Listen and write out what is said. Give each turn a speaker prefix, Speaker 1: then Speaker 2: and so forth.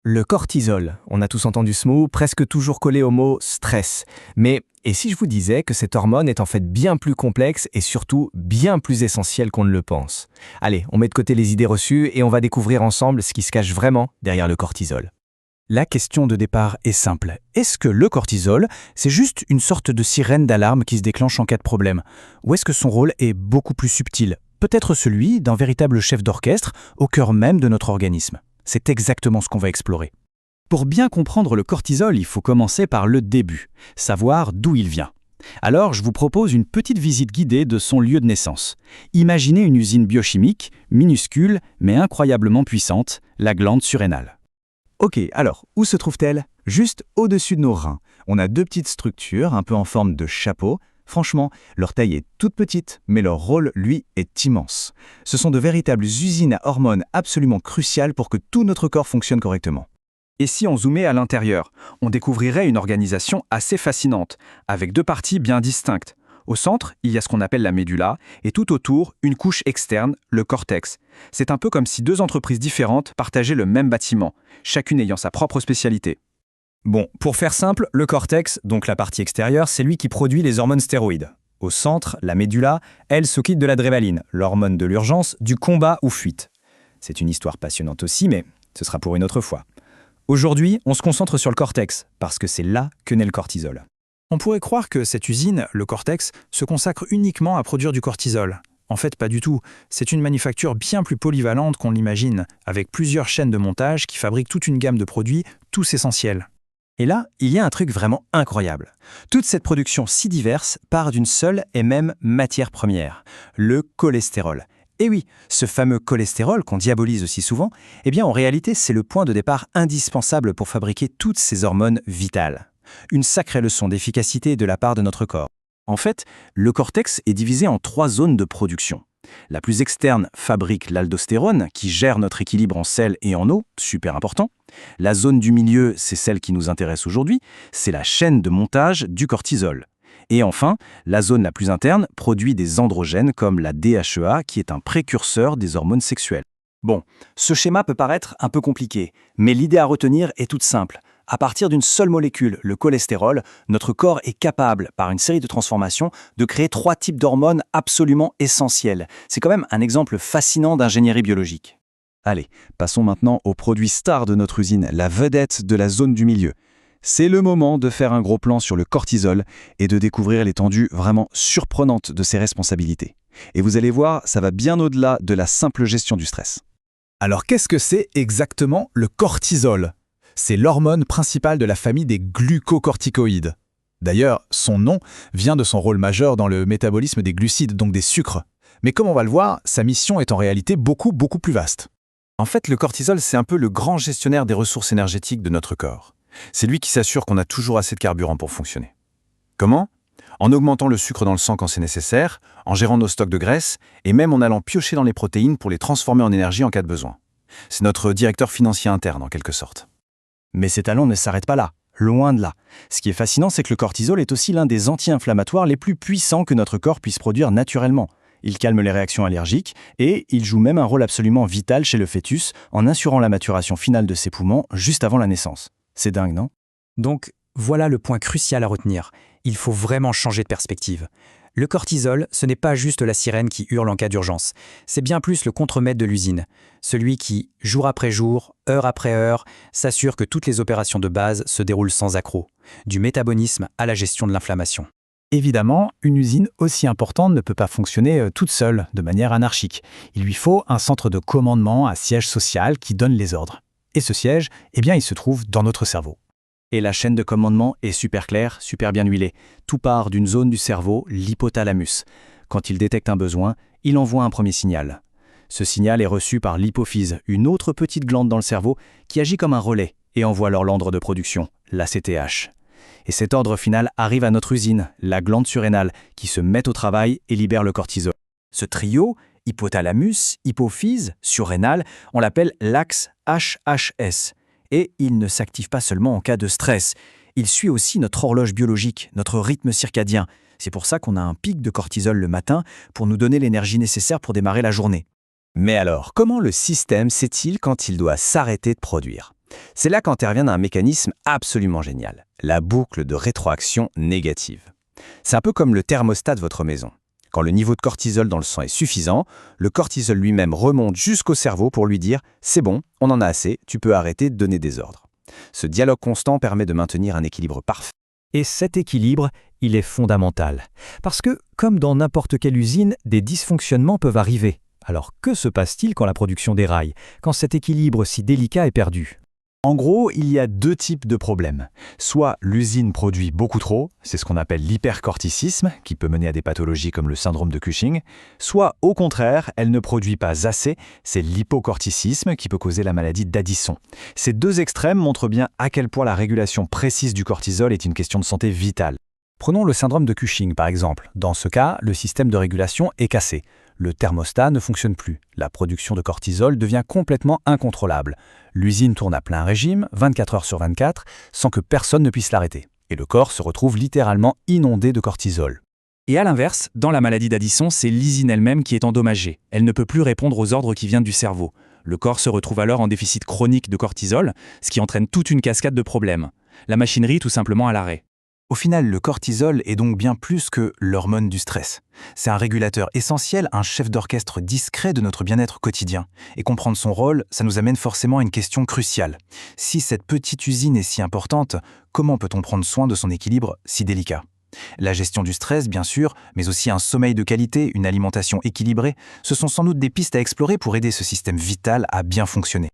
Speaker 1: Le cortisol, on a tous entendu ce mot, presque toujours collé au mot stress. Mais et si je vous disais que cette hormone est en fait bien plus complexe et surtout bien plus essentielle qu'on ne le pense? Allez, on met de côté les idées reçues et on va découvrir ensemble ce qui se cache vraiment derrière le cortisol.
Speaker 2: La question de départ est simple. Est-ce que le cortisol, c'est juste une sorte de sirène d'alarme qui se déclenche en cas de problème? Ou est-ce que son rôle est beaucoup plus subtil? Peut-être celui d'un véritable chef d'orchestre au cœur même de notre organisme. C'est exactement ce qu'on va explorer. Pour bien comprendre le cortisol, il faut commencer par le début, savoir d'où il vient. Alors, je vous propose une petite visite guidée de son lieu de naissance. Imaginez une usine biochimique, minuscule mais incroyablement puissante, la glande surrénale.
Speaker 3: Ok, alors, où se trouve-t-elle? Juste au-dessus de nos reins. On a deux petites structures, un peu en forme de chapeau. Franchement, leur taille est toute petite, mais leur rôle, lui, est immense. Ce sont de véritables usines à hormones absolument cruciales pour que tout notre corps fonctionne correctement.
Speaker 2: Et si on zoomait à l'intérieur, on découvrirait une organisation assez fascinante, avec deux parties bien distinctes. Au centre, il y a ce qu'on appelle la médula, et tout autour, une couche externe, le cortex. C'est un peu comme si deux entreprises différentes partageaient le même bâtiment, chacune ayant sa propre spécialité.
Speaker 4: Bon, pour faire simple, le cortex, donc la partie extérieure, c'est lui qui produit les hormones stéroïdes. Au centre, la médula, elle s'occupe de l'adrénaline, l'hormone de l'urgence, du combat ou fuite. C'est une histoire passionnante aussi, mais ce sera pour une autre fois. Aujourd'hui, on se concentre sur le cortex, parce que c'est là que naît le cortisol.
Speaker 5: On pourrait croire que cette usine, le cortex, se consacre uniquement à produire du cortisol. En fait, pas du tout. C'est une manufacture bien plus polyvalente qu'on l'imagine, avec plusieurs chaînes de montage qui fabriquent toute une gamme de produits, tous essentiels.
Speaker 4: Et là, il y a un truc vraiment incroyable. Toute cette production si diverse part d'une seule et même matière première, le cholestérol. Et oui, ce fameux cholestérol qu'on diabolise aussi souvent, eh bien en réalité c'est le point de départ indispensable pour fabriquer toutes ces hormones vitales. Une sacrée leçon d'efficacité de la part de notre corps. En fait, le cortex est divisé en 3 zones de production. La plus externe fabrique l'aldostérone, qui gère notre équilibre en sel et en eau, super important. La zone du milieu, c'est celle qui nous intéresse aujourd'hui, c'est la chaîne de montage du cortisol. Et enfin, la zone la plus interne produit des androgènes comme la DHEA, qui est un précurseur des hormones sexuelles. Bon, ce schéma peut paraître un peu compliqué, mais l'idée à retenir est toute simple. À partir d'une seule molécule, le cholestérol, notre corps est capable, par une série de transformations, de créer 3 types d'hormones absolument essentielles. C'est quand même un exemple fascinant d'ingénierie biologique.
Speaker 3: Allez, passons maintenant au produit star de notre usine, la vedette de la zone du milieu. C'est le moment de faire un gros plan sur le cortisol et de découvrir l'étendue vraiment surprenante de ses responsabilités. Et vous allez voir, ça va bien au-delà de la simple gestion du stress.
Speaker 6: Alors qu'est-ce que c'est exactement le cortisol? C'est l'hormone principale de la famille des glucocorticoïdes. D'ailleurs, son nom vient de son rôle majeur dans le métabolisme des glucides, donc des sucres. Mais comme on va le voir, sa mission est en réalité beaucoup plus vaste.
Speaker 2: En fait, le cortisol, c'est un peu le grand gestionnaire des ressources énergétiques de notre corps. C'est lui qui s'assure qu'on a toujours assez de carburant pour fonctionner. Comment? En augmentant le sucre dans le sang quand c'est nécessaire, en gérant nos stocks de graisse, et même en allant piocher dans les protéines pour les transformer en énergie en cas de besoin. C'est notre directeur financier interne, en quelque sorte.
Speaker 4: Mais ces talents ne s'arrêtent pas là, loin de là. Ce qui est fascinant, c'est que le cortisol est aussi l'un des anti-inflammatoires les plus puissants que notre corps puisse produire naturellement. Il calme les réactions allergiques et il joue même un rôle absolument vital chez le fœtus en assurant la maturation finale de ses poumons juste avant la naissance. C'est dingue, non?
Speaker 5: Donc, voilà le point crucial à retenir. Il faut vraiment changer de perspective. Le cortisol, ce n'est pas juste la sirène qui hurle en cas d'urgence. C'est bien plus le contremaître de l'usine. Celui qui, jour après jour, heure après heure, s'assure que toutes les opérations de base se déroulent sans accroc. Du métabolisme à la gestion de l'inflammation.
Speaker 2: Évidemment, une usine aussi importante ne peut pas fonctionner toute seule, de manière anarchique. Il lui faut un centre de commandement, un siège social qui donne les ordres. Et ce siège, eh bien, il se trouve dans notre cerveau.
Speaker 4: Et la chaîne de commandement est super claire, super bien huilée. Tout part d'une zone du cerveau, l'hypothalamus. Quand il détecte un besoin, il envoie un premier signal. Ce signal est reçu par l'hypophyse, une autre petite glande dans le cerveau qui agit comme un relais et envoie l'ordre de production, l'ACTH. Et cet ordre final arrive à notre usine, la glande surrénale, qui se met au travail et libère le cortisol. Ce trio, hypothalamus, hypophyse, surrénale, on l'appelle l'axe HHS. Et il ne s'active pas seulement en cas de stress. Il suit aussi notre horloge biologique, notre rythme circadien. C'est pour ça qu'on a un pic de cortisol le matin pour nous donner l'énergie nécessaire pour démarrer la journée.
Speaker 1: Mais alors, comment le système sait-il quand il doit s'arrêter de produire?
Speaker 4: C'est là qu'intervient un mécanisme absolument génial, la boucle de rétroaction négative. C'est un peu comme le thermostat de votre maison. Quand le niveau de cortisol dans le sang est suffisant, le cortisol lui-même remonte jusqu'au cerveau pour lui dire « c'est bon, on en a assez, tu peux arrêter de donner des ordres ». Ce dialogue constant permet de maintenir un équilibre parfait.
Speaker 7: Et cet équilibre, il est fondamental. Parce que, comme dans n'importe quelle usine, des dysfonctionnements peuvent arriver. Alors que se passe-t-il quand la production déraille, quand cet équilibre si délicat est perdu ?
Speaker 6: En gros, il y a deux types de problèmes. Soit l'usine produit beaucoup trop, c'est ce qu'on appelle l'hypercorticisme, qui peut mener à des pathologies comme le syndrome de Cushing. Soit, au contraire, elle ne produit pas assez, c'est l'hypocorticisme qui peut causer la maladie d'Addison. Ces deux extrêmes montrent bien à quel point la régulation précise du cortisol est une question de santé vitale.
Speaker 2: Prenons le syndrome de Cushing, par exemple. Dans ce cas, le système de régulation est cassé. Le thermostat ne fonctionne plus. La production de cortisol devient complètement incontrôlable. L'usine tourne à plein régime, 24 heures sur 24, sans que personne ne puisse l'arrêter. Et le corps se retrouve littéralement inondé de cortisol.
Speaker 5: Et à l'inverse, dans la maladie d'Addison, c'est l'usine elle-même qui est endommagée. Elle ne peut plus répondre aux ordres qui viennent du cerveau. Le corps se retrouve alors en déficit chronique de cortisol, ce qui entraîne toute une cascade de problèmes. La machinerie tout simplement à l'arrêt.
Speaker 2: Au final, le cortisol est donc bien plus que l'hormone du stress. C'est un régulateur essentiel, un chef d'orchestre discret de notre bien-être quotidien. Et comprendre son rôle, ça nous amène forcément à une question cruciale. Si cette petite usine est si importante, comment peut-on prendre soin de son équilibre si délicat ? La gestion du stress, bien sûr, mais aussi un sommeil de qualité, une alimentation équilibrée, ce sont sans doute des pistes à explorer pour aider ce système vital à bien fonctionner.